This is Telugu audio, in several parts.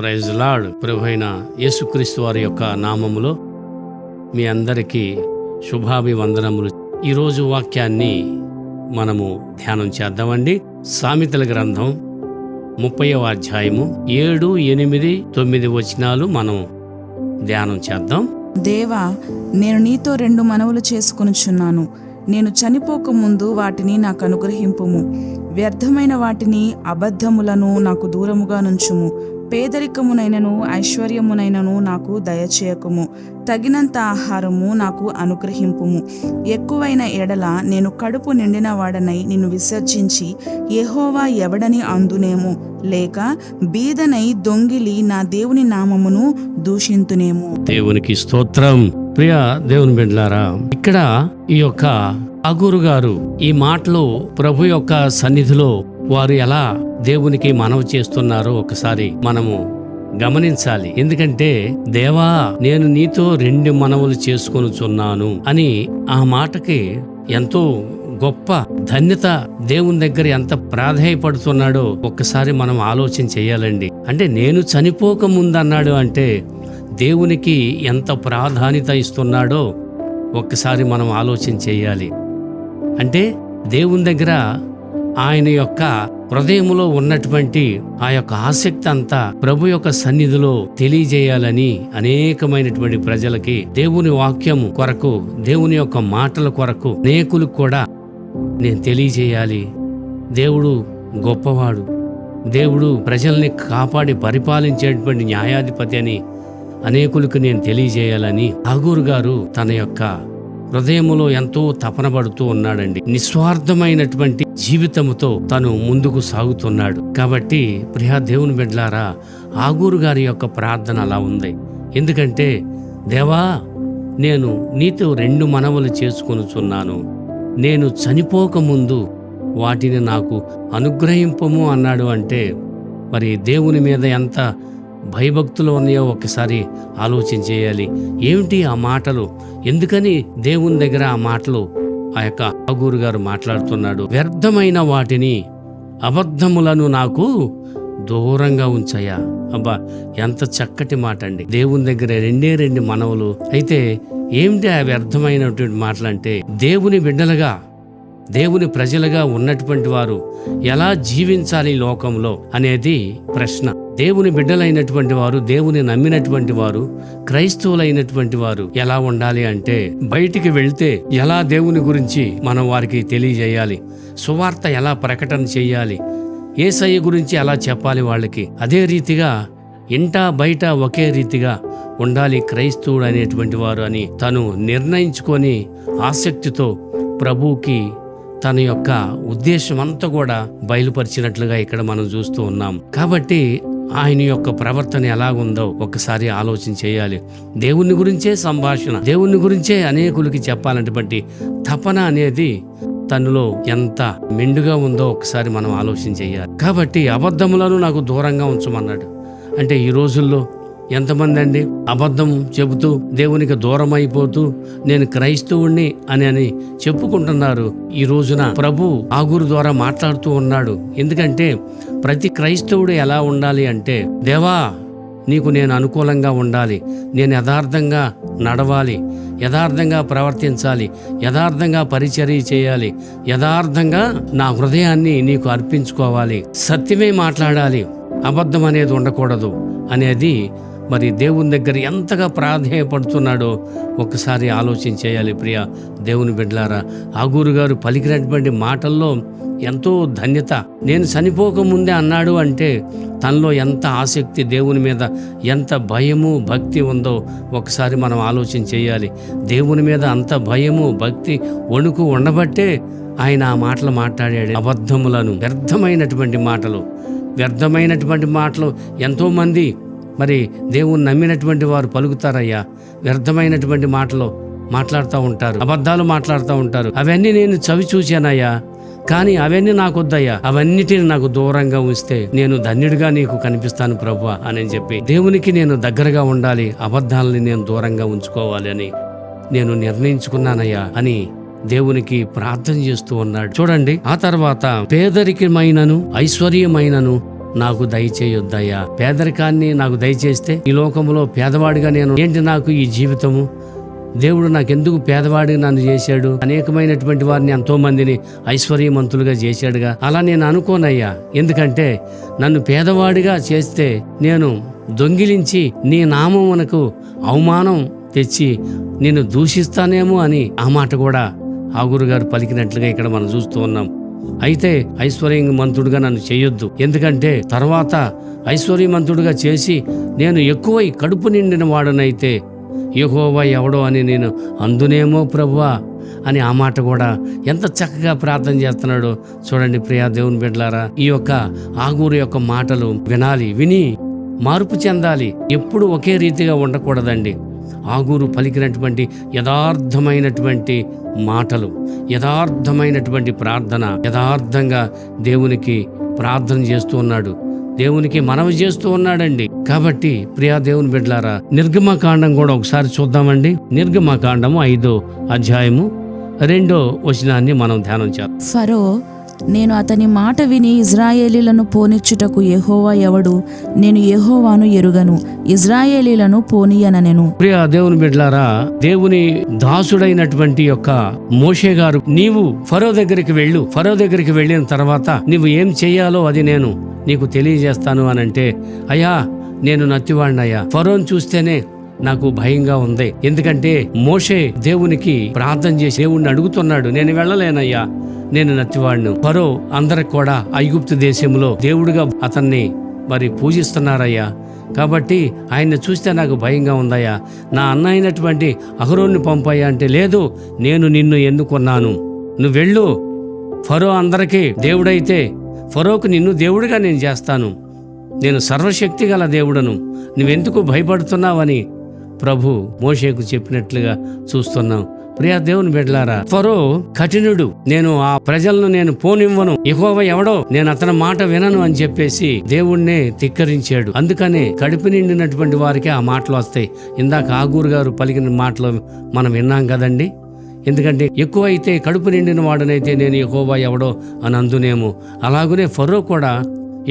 Praise lord. ప్రభువైన యేసుక్రీస్తు వారి యొక్క నామములో మీ అందరికీ శుభాభివందనములు. ఈరోజు వాక్యాన్ని మనము ధ్యానం చేద్దామండి. సామెతల గ్రంథం 30వ అధ్యాయము 7, 8, 9 వచనాలు మనం ధ్యానం చేద్దాం. దేవా, నేను నీతో 2 మనవులు చేసుకొనుచున్నాను. నేను చనిపోక ముందు వాటిని నాకు అనుగ్రహింపుము. వ్యర్థమైన వాటిని, అబద్ధములను నాకు దూరముగా నుంచుము. పేదరికమునైనను ఐశ్వర్యమునైనను నాకు దయచేయకుము. తగినంత ఆహారము నాకు అనుగ్రహింపుము. ఎక్కువైన ఎడల నేను కడుపు నిండిన వాడనై నిన్ను విసర్జించి యెహోవా ఎవడని అందునేమో, లేక బీదనై దొంగిలి నా దేవుని నామమును దూషింతునేమో. దేవునికి స్తోత్రం. ప్రియ దేవుని బిడ్డలారా, ఇక్కడ ఈ యొక్క అగూరు గారు ఈ మాటలు ప్రభు యొక్క సన్నిధిలో వారు ఎలా దేవునికి మనవి చేస్తున్నారో ఒకసారి మనము గమనించాలి. ఎందుకంటే దేవా, నేను నీతో 2 మనవులు చేసుకొనుచున్నాను అని ఆ మాటకి ఎంతో గొప్ప ధన్యత, దేవుని దగ్గర ఎంత ప్రాధేయపడుతున్నాడో ఒక్కసారి మనం ఆలోచన చేయాలండి. అంటే నేను చనిపోక ముందు అన్నాడు అంటే దేవునికి ఎంత ప్రాధాన్యత ఇస్తున్నాడో ఒక్కసారి మనం ఆలోచన చేయాలి. అంటే దేవుని దగ్గర ఆయన యొక్క హృదయములో ఉన్నటువంటి ఆ యొక్క ఆసక్తి అంతా ప్రభు యొక్క సన్నిధిలో తెలియజేయాలని అనేకమైనటువంటి ప్రజలకి దేవుని వాక్యము కొరకు, దేవుని యొక్క మాటల కొరకు అనేకులకు కూడా నేను తెలియజేయాలి. దేవుడు గొప్పవాడు, దేవుడు ప్రజల్ని కాపాడి పరిపాలించేటువంటి న్యాయాధిపతి అని అనేకులకు నేను తెలియజేయాలని అగూరు గారు తన యొక్క హృదయములో ఎంతో తపన పడుతూ ఉన్నాడండి. నిస్వార్థమైనటువంటి జీవితముతో తను ముందుకు సాగుతున్నాడు. కాబట్టి ప్రియా దేవుని బిడ్డలారా, అగూరు గారి యొక్క ప్రార్థన అలా ఉంది. ఎందుకంటే దేవా, నేను నీతో 2 మనవులు చేసుకొనుచున్నాను. నేను చనిపోక ముందు వాటిని నాకు అనుగ్రహింపము అన్నాడు. అంటే మరి దేవుని మీద ఎంత భయభక్తులు ఉన్నాయో ఒకసారి ఆలోచన చేయాలి. ఏమిటి ఆ మాటలు? ఎందుకని దేవుని దగ్గర ఆ మాటలు ఆ యొక్క అగూరు గారు మాట్లాడుతున్నాడు? వ్యర్థమైన వాటిని, అబద్ధములను నాకు దూరంగా ఉంచయ్యా. అబ్బా, ఎంత చక్కటి మాట అండి. దేవుని దగ్గర 2 మనవులు. అయితే ఏమిటి ఆ వ్యర్థమైనటువంటి మాటలంటే, దేవుని బిడ్డలుగా, దేవుని ప్రజలుగా ఉన్నటువంటి వారు ఎలా జీవించాలి లోకంలో అనేది ప్రశ్న. దేవుని బిడ్డలైనటువంటి వారు, దేవుని నమ్మినటువంటి వారు, క్రైస్తవులైనటువంటి వారు ఎలా ఉండాలి అంటే, బయటికి వెళ్తే ఎలా దేవుని గురించి మనం వారికి తెలియజేయాలి, సువార్త ఎలా ప్రకటన చేయాలి, యేసయ్య గురించి ఎలా చెప్పాలి వాళ్ళకి. అదే రీతిగా ఇంటా బయట ఒకే రీతిగా ఉండాలి క్రైస్తవుడు అనేటువంటి వారు అని తను నిర్ణయించుకొని ఆసక్తితో ప్రభువుకి తన యొక్క ఉద్దేశం అంతా కూడా బయలుపరిచినట్లుగా ఇక్కడ మనం చూస్తూ ఉన్నాం. కాబట్టి ఆయన యొక్క ప్రవర్తన ఎలాగుందో ఒకసారి ఆలోచన చేయాలి. దేవుని గురించే సంభాషణ, దేవుని గురించే అనేకులకి చెప్పాలన్నటువంటి తపన అనేది తనలో ఎంత మెండుగా ఉందో ఒకసారి మనం ఆలోచన చేయాలి. కాబట్టి అబద్ధములను నాకు దూరంగా ఉంచమన్నాడు. అంటే ఈ రోజుల్లో ఎంతమంది అండి అబద్ధం చెబుతూ దేవునికి దూరం అయిపోతూ నేను క్రైస్తవుణ్ణి అని చెప్పుకుంటున్నారు. ఈ రోజున ప్రభు అగూరు ద్వారా మాట్లాడుతూ ఉన్నాడు. ఎందుకంటే ప్రతి క్రైస్తవుడు ఎలా ఉండాలి అంటే, దేవా, నీకు నేను అనుకూలంగా ఉండాలి, నేను యథార్థంగా నడవాలి, యథార్థంగా ప్రవర్తించాలి, యథార్థంగా పరిచర్య చేయాలి, యథార్థంగా నా హృదయాన్ని నీకు అర్పించుకోవాలి, సత్యమే మాట్లాడాలి, అబద్ధం అనేది ఉండకూడదు అనేది మరి దేవుని దగ్గర ఎంతగా ప్రాధేయపడుతున్నాడో ఒక్కసారి ఆలోచన చేయాలి. ప్రియ దేవుని బిడ్డలారా, అగూరు గారు పలికినటువంటి మాటల్లో ఎంతో ధన్యత. నేను చనిపోకముందే అన్నాడు అంటే తనలో ఎంత ఆసక్తి, దేవుని మీద ఎంత భయము భక్తి ఉందో ఒకసారి మనం ఆలోచన చేయాలి. దేవుని మీద అంత భయము భక్తి వణుకు ఉండబట్టే ఆయన ఆ మాటలు మాట్లాడాడు. అబద్ధములను, వ్యర్థమైనటువంటి మాటలు ఎంతోమంది మరి దేవుని నమ్మినటువంటి వారు పలుకుతారయ్యా. వ్యర్థమైనటువంటి మాటలు మాట్లాడుతూ ఉంటారు, అబద్ధాలు మాట్లాడుతూ ఉంటారు. అవన్నీ నేను చవి చూశానయ్యా, కానీ అవన్నీ నాకొద్దయ్యా, అవన్నిటిని నాకు దూరంగా ఉంచితే నేను ధన్యుడిగా నీకు కనిపిస్తాను ప్రభువా అని చెప్పి దేవునికి నేను దగ్గరగా ఉండాలి, అబద్ధాలని నేను దూరంగా ఉంచుకోవాలి అని నేను నిర్ణయించుకున్నానయ్యా అని దేవునికి ప్రార్థన చేస్తూ ఉన్నాడు. చూడండి, ఆ తర్వాత పేదరికమైనను ఐశ్వర్యమైనను నాకు దయచేయొద్దయ్యా. పేదరికాన్ని నాకు దయచేస్తే ఈ లోకంలో పేదవాడిగా నేను ఏంటి నాకు ఈ జీవితము? దేవుడు నాకెందుకు పేదవాడిగా నన్ను చేశాడు? అనేకమైనటువంటి వారిని ఎంతో మందిని ఐశ్వర్యవంతులుగా చేశాడుగా. అలా నేను అనుకోనయ్యా. ఎందుకంటే నన్ను పేదవాడిగా చేస్తే నేను దొంగిలించి నీ నామమునకు అవమానం తెచ్చి నిన్ను దూషిస్తానేమో అని ఆ మాట కూడా ఆగూరు గారు పలికినట్లుగా ఇక్కడ మనం చూస్తూ ఉన్నాం. అయితే ఐశ్వర్యవంతుడుగా నన్ను చేయొద్దు, ఎందుకంటే తర్వాత ఐశ్వర్యవంతుడుగా చేసి నేను ఎక్కువై కడుపు నిండిన వాడనైతే యెహోవా ఎవడో అని నేను అందునేమో ప్రభువా అని ఆ మాట కూడా ఎంత చక్కగా ప్రార్థన చేస్తున్నాడో చూడండి ప్రియా దేవుని బిడ్డలారా. ఈ యొక్క ఆగూరు యొక్క మాటలు వినాలి, విని మార్పు చెందాలి. ఎప్పుడు ఒకే రీతిగా ఉండకూడదండి. ఆగూరు పలికినటువంటి యథార్థమైనటువంటి మాటలు, యథార్థమైనటువంటి ప్రార్థన, యథార్థంగా దేవునికి ప్రార్థన చేస్తూ ఉన్నాడు, దేవునికి మనవి చేస్తూ ఉన్నాడండి. కాబట్టి ప్రియా దేవుని బిడ్డలారా, నిర్గమకాండం కూడా ఒకసారి చూద్దామండి. నిర్గమకాండము 5వ అధ్యాయము 2వ వచనాన్ని మనం ధ్యానం చేద్దాం. ఫరో, నేను అతని మాట విని ఇజ్రాయేలీలను పోనిచ్చుటకు యెహోవా ఎవడు? నేను యెహోవాను ఎరుగను, ఇజ్రాయేలీలను పోనీయననెను. ప్రియా దేవుని బిడ్డలారా, దేవుని దాసుడైనటువంటి యొక్క మోషే గారు, నీవు ఫరో దగ్గరికి వెళ్ళు, ఫరో దగ్గరికి వెళ్ళిన తర్వాత నీవు ఏం చెయ్యాలో అది నేను నీకు తెలియజేస్తాను అని అంటే, అయ్యా నేను నత్తివాడినయ్యా, ఫరోని చూస్తేనే నాకు భయంగా ఉంది. ఎందుకంటే మోషే దేవునికి ప్రార్థన చేసి దేవుణ్ణి అడుగుతున్నాడు, నేను వెళ్ళలేనయ్యా, నేను నత్తివాడిను. ఫరో అందరికి కూడా ఐగుప్తు దేశంలో దేవుడిగా అతన్ని మరి పూజిస్తున్నారయ్యా. కాబట్టి ఆయన్ని చూస్తే నాకు భయంగా ఉందయ్యా, నా అన్న అయినటువంటి అహరోన్ని పంపయ్యా అంటే, లేదు నేను నిన్ను ఎన్నుకున్నాను, నువ్వు వెళ్ళు. ఫరో అందరికీ దేవుడైతే ఫరోకు నిన్ను దేవుడిగా నేను చేస్తాను, నేను సర్వశక్తి గల దేవుడను, నువ్వెందుకు భయపడుతున్నావని ప్రభు మోషేకు చెప్పినట్లుగా చూస్తున్నాం. ప్రియా దేవుని బిడ్డలారా, ఫరో కఠినుడు, నేను ఆ ప్రజలను నేను పోనివ్వను, యెహోవా ఎవడో నేను అతని మాట వినను అని చెప్పేసి దేవుణ్ణే ధిక్కరించాడు. అందుకనే కడుపు నిండినటువంటి వారికి ఆ మాటలు వస్తాయి. ఇందాక ఆగూరు గారు పలికిన మాటలు మనం విన్నాం కదండి. ఎందుకంటే ఎక్కువ అయితే కడుపు నిండిన వాడనైతే నేను యెహోవా ఎవడో అని అందునేమో. అలాగనే ఫరో కూడా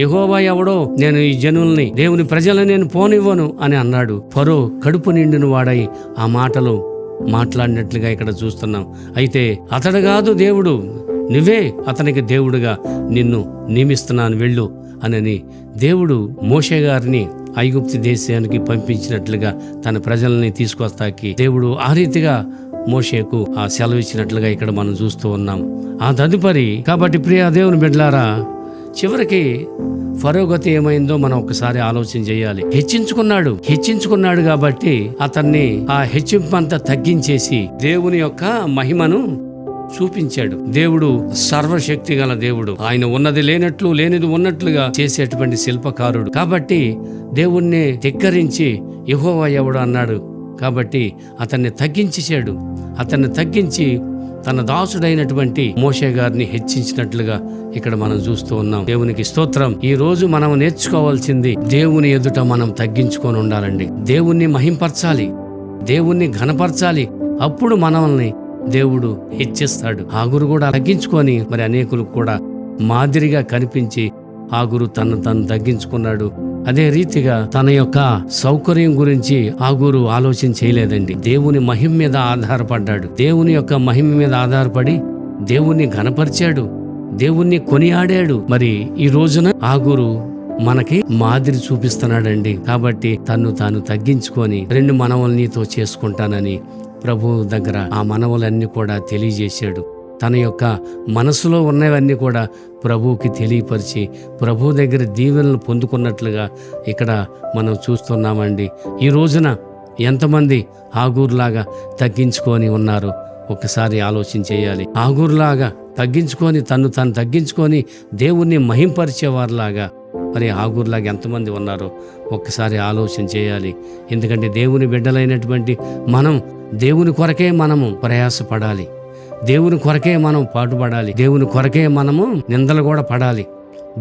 యెహోవా ఎవడో, నేను ఈ జనుల్ని దేవుని ప్రజలను నేను పోనివ్వను అని అన్నాడు. ఫరో కడుపు నిండిన వాడై ఆ మాటలు మాట్లాడినట్లుగా ఇక్కడ చూస్తున్నాం. అయితే అతడు కాదు దేవుడు, నువ్వే అతనికి దేవుడుగా నిన్ను నియమిస్తున్నాను, వెళ్ళు అని దేవుడు మోషే గారిని ఐగుప్తు దేశానికి పంపించినట్లుగా తన ప్రజల్ని తీసుకొస్తాకి దేవుడు ఆ రీతిగా మోషేకు ఆ సెలవు ఇచ్చినట్లుగా ఇక్కడ మనం చూస్తూ ఉన్నాం. ఆ తదుపరి కాబట్టి ప్రియా దేవుని బిడ్డలారా, చివరికి ఫరో గతి ఏమైందో మనం ఒకసారి ఆలోచన చేయాలి. హెచ్చించుకున్నాడు కాబట్టి అతన్ని ఆ హెచ్చింపంతా తగ్గించేసి దేవుని యొక్క మహిమను చూపించాడు. దేవుడు సర్వశక్తి గల దేవుడు, ఆయన ఉన్నది లేనట్లు లేనిది ఉన్నట్లుగా చేసేటువంటి శిల్పకారుడు. కాబట్టి దేవుణ్ణి ధిక్కరించి యెహోవా ఎవడు అన్నాడు. కాబట్టి అతన్ని తగ్గించేశాడు. అతన్ని తగ్గించి తన దాసుడైనటువంటి మోషే గారిని హెచ్చించినట్లుగా ఇక్కడ మనం చూస్తూ ఉన్నాం. దేవునికి స్తోత్రం. ఈ రోజు మనం నేర్చుకోవాల్సింది, దేవుని ఎదుట మనం తగ్గించుకొని ఉండాలండి. దేవుణ్ణి మహింపరచాలి, దేవుణ్ణి ఘనపరచాలి. అప్పుడు మనల్ని దేవుడు హెచ్చిస్తాడు. ఆగురు కూడా తగ్గించుకొని మరి అనేకులకు కూడా మాదిరిగా కనిపించి ఆగురు తను తగ్గించుకున్నాడు. అదే రీతిగా తన యొక్క సౌకర్యం గురించి ఆగూరు ఆలోచన చేయలేదండి. దేవుని మహిమ మీద ఆధారపడ్డాడు. దేవుని యొక్క మహిమ మీద ఆధారపడి దేవుణ్ణి ఘనపరిచాడు, దేవుణ్ణి కొనియాడాడు. మరి ఈ రోజున ఆగూరు మనకి మాదిరి చూపిస్తున్నాడండి. కాబట్టి తాను తగ్గించుకొని 2 మనవలు నీతో చేసుకుంటానని ప్రభు దగ్గర ఆ మనవలన్నీ కూడా తెలియజేశాడు. తన యొక్క మనసులో ఉన్నవన్నీ కూడా ప్రభువుకి తెలియపరిచి ప్రభు దగ్గర దీవెనలు పొందుకున్నట్లుగా ఇక్కడ మనం చూస్తున్నామండి. ఈ రోజున ఎంతమంది ఆగూరులాగా తగ్గించుకొని ఉన్నారో ఒకసారి ఆలోచన చేయాలి. ఆగూరులాగా తగ్గించుకొని తను తగ్గించుకొని దేవుణ్ణి మహింపరిచేవారిలాగా మరి ఆగూరులాగా ఎంతమంది ఉన్నారో ఒక్కసారి ఆలోచన చేయాలి. ఎందుకంటే దేవుని బిడ్డలైనటువంటి మనం దేవుని కొరకే మనము ప్రయాసపడాలి, దేవుని కొరకే మనం పాటుపడాలి, దేవుని కొరకే మనము నిందలు కూడా పడాలి,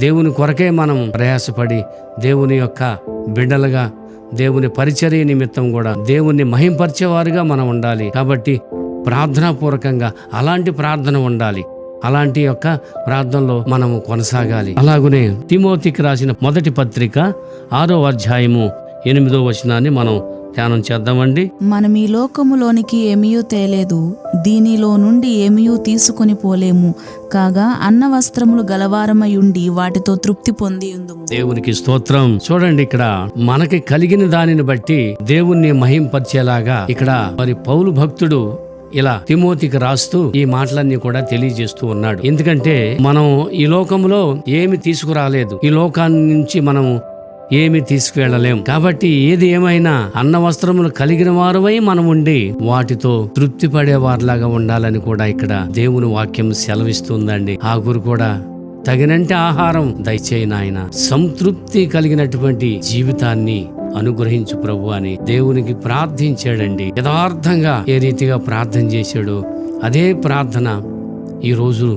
దేవుని కొరకే మనం ప్రయాసపడి దేవుని యొక్క బిడ్డలుగా దేవుని పరిచర్య నిమిత్తం కూడా దేవుణ్ణి మహింపరిచేవారుగా మనం ఉండాలి. కాబట్టి ప్రార్థనాపూర్వకంగా అలాంటి ప్రార్థన ఉండాలి. అలాంటి యొక్క ప్రార్థనలో మనము కొనసాగాలి. అలాగనే తిమోతికి రాసిన మొదటి పత్రిక 6వ అధ్యాయము 8వ వచనాన్ని మనం ధ్యానం చేద్దామండి. మనం ఈ లోకములోనికి ఏమీయూ తేలేదు, దీనిలో నుండి ఏమీయూ తీసుకొని పోలేము, కాగా అన్న వస్త్రములు గలవారమయుండి వాటితో తృప్తి పొంది ఉందుము. దేవునికి స్తోత్రం. చూడండి, ఇక్కడ మనకి కలిగిన దానిని బట్టి దేవుణ్ణి మహింపరిచేలాగా ఇక్కడ మరి పౌలు భక్తుడు ఇలా తిమోతికి రాస్తూ ఈ మాటలన్నీ కూడా తెలియజేస్తూ ఉన్నాడు. ఎందుకంటే మనం ఈ లోకంలో ఏమి తీసుకురాలేదు, ఈ లోకాన్ని నుంచి మనం ఏమి తీసుకువెళ్ళలేం. కాబట్టి ఏది ఏమైనా అన్న వస్త్రములు కలిగిన వారువై మనం ఉండి వాటితో తృప్తి పడేవారిలాగా ఉండాలని కూడా ఇక్కడ దేవుని వాక్యం సెలవిస్తుందండి. ఆగురు కూడా తగినంటే ఆహారం దయచేయి నాయన, సంతృప్తి కలిగినటువంటి జీవితాన్ని అనుగ్రహించు ప్రభు అని దేవునికి ప్రార్థించాడండి. యథార్థంగా ఏ రీతిగా ప్రార్థన చేశాడో అదే ప్రార్థన ఈరోజు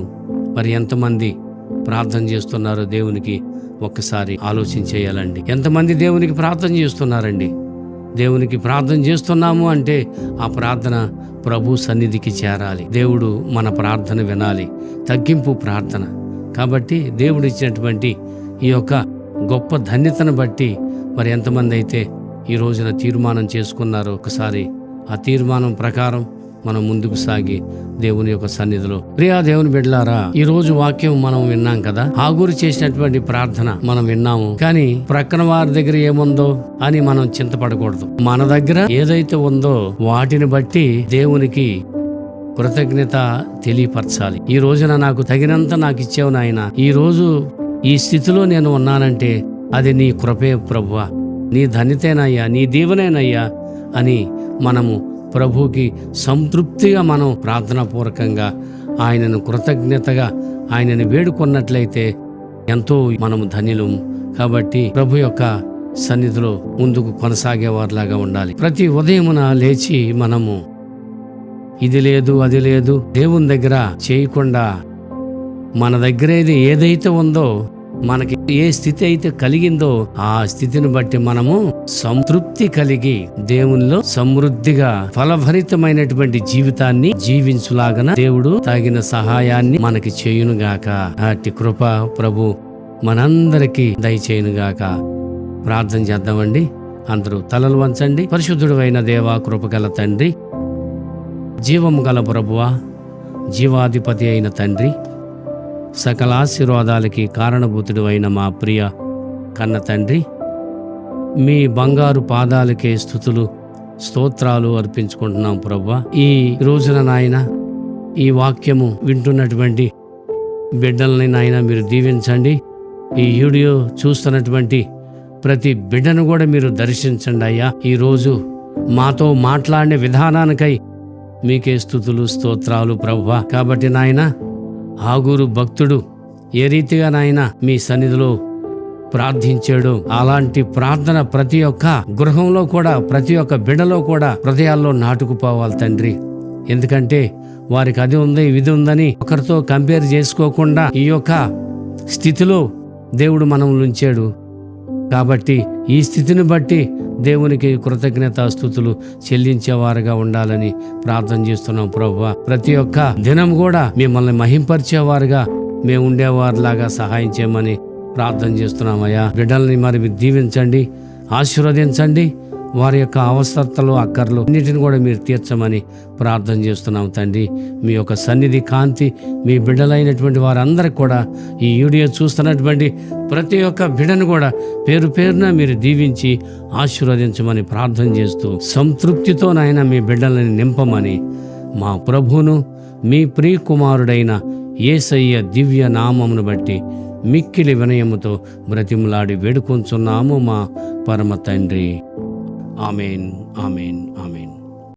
మరి ఎంతమంది ప్రార్థన చేస్తున్నారో దేవునికి ఒక్కసారి ఆలోచించేయాలండి. ఎంతమంది దేవునికి ప్రార్థన చేస్తున్నారండి? దేవునికి ప్రార్థన చేస్తున్నాము అంటే ఆ ప్రార్థన ప్రభు సన్నిధికి చేరాలి. దేవుడు మన ప్రార్థన వినాలి. తగ్గింపు ప్రార్థన. కాబట్టి దేవుడు ఇచ్చినటువంటి ఈ యొక్క గొప్ప ధన్యతను బట్టి మరి ఎంతమంది అయితే ఈ రోజున తీర్మానం చేసుకున్నారో ఒకసారి ఆ తీర్మానం ప్రకారం మనం ముందుకు సాగి దేవుని యొక్క సన్నిధిలో, ప్రియా దేవుని బిడ్డలారా, ఈ రోజు వాక్యం మనం విన్నాం కదా. ఆగూరు చేసినటువంటి ప్రార్థన మనం విన్నాము. కానీ ప్రక్కన వారి దగ్గర ఏముందో అని మనం చింతపడకూడదు. మన దగ్గర ఏదైతే ఉందో వాటిని బట్టి దేవునికి కృతజ్ఞత తెలియపరచాలి. ఈ రోజున నాకు తగినంత నాకు ఇచ్చావు నాయన, ఈ రోజు ఈ స్థితిలో నేను ఉన్నానంటే అది నీ కృపే ప్రభువా, నీ ధన్యతేనయ్యా, నీ దీవెనేనయ్యా అని మనము ప్రభుకి సంతృప్తిగా మనం ప్రార్థనాపూర్వకంగా ఆయనను కృతజ్ఞతగా ఆయనను వేడుకున్నట్లయితే ఎంతో మనము ధన్యులం. కాబట్టి ప్రభు యొక్క సన్నిధిలో ముందుకు కొనసాగేవారిలాగా ఉండాలి. ప్రతి ఉదయమున లేచి మనము ఇది లేదు అది లేదు దేవుని దగ్గర చేయకుండా మన దగ్గర ఏదైతే ఉందో, మనకి ఏ స్థితి అయితే కలిగిందో ఆ స్థితిని బట్టి మనము సంతృప్తి కలిగి దేవునిలో సమృద్ధిగా ఫలభరితమైనటువంటి జీవితాన్ని జీవించులాగన దేవుడు తగిన సహాయాన్ని మనకి చేయునుగాక. అట్టి కృప ప్రభు మనందరికీ దయచేయునుగాక. ప్రార్థన చేద్దామండి. అందరూ తలలు వంచండి. పరిశుద్ధుడు అయిన దేవా, కృపగల తండ్రి, జీవము గల ప్రభువా, జీవాధిపతి అయిన తండ్రి, సకల ఆశీర్వాదాలకి కారణభూతుడు అయిన మా ప్రియ కన్న తండ్రి, మీ బంగారు పాదాలకే స్తుతులు స్తోత్రాలు అర్పించుకుంటున్నాం ప్రభువా. ఈ రోజున నాయన ఈ వాక్యము వింటున్నటువంటి బిడ్డల్ని నాయన మీరు దీవించండి. ఈ వీడియో చూస్తున్నటువంటి ప్రతి బిడ్డను కూడా మీరు దర్శించండి అయ్యా. ఈరోజు మాతో మాట్లాడిన విధానానికై మీకే స్తుతులు స్తోత్రాలు ప్రభువా. కాబట్టి నాయన ఆగూరు భక్తుడు ఏ రీతిగా నాయన మీ సన్నిధిలో ప్రార్థించాడు, అలాంటి ప్రార్థన ప్రతి ఒక్క గృహంలో కూడా, ప్రతి ఒక్క బిడ్డలో కూడా హృదయాల్లో నాటుకుపోవాలి తండ్రి. ఎందుకంటే వారికి అది ఉంది ఇది ఉందని ఒకరితో కంపేర్ చేసుకోకుండా ఈ యొక్క స్థితిలో దేవుడు మనల్ని ఉంచాడు. కాబట్టి ఈ స్థితిని బట్టి దేవునికి కృతజ్ఞతాస్తుతులు చెల్లించేవారుగా ఉండాలని ప్రార్థన చేస్తున్నాం ప్రభువా. ప్రతి ఒక్క దినం కూడా మిమ్మల్ని మహింపరిచేవారుగా మేము ఉండేవారిలాగా సహాయం చేయమని ప్రార్థన చేస్తున్నామయ్యా. బిడ్డల్ని మరి దీవించండి, ఆశీర్వదించండి. వారి యొక్క అవసరతలు అక్కర్లు అన్నిటిని కూడా మీరు తీర్చమని ప్రార్థన చేస్తున్నాం తండ్రి. మీ యొక్క సన్నిధి కాంతి మీ బిడ్డలైనటువంటి వారందరికి కూడా, ఈ వీడియో చూస్తున్నటువంటి ప్రతి ఒక్క బిడ్డను కూడా పేరు పేరున మీరు దీవించి ఆశీర్వదించమని ప్రార్థన చేస్తూ సంతృప్తితో నాయన మీ బిడ్డలని నింపమని మా ప్రభువును మీ ప్రియ కుమారుడైన యేసయ్య దివ్య నామమును బట్టి మిక్కిలి వినయముతో బ్రతిమలాడి వేడుకొంచున్నాము మా పరమ తండ్రి. Amen, amen, amen.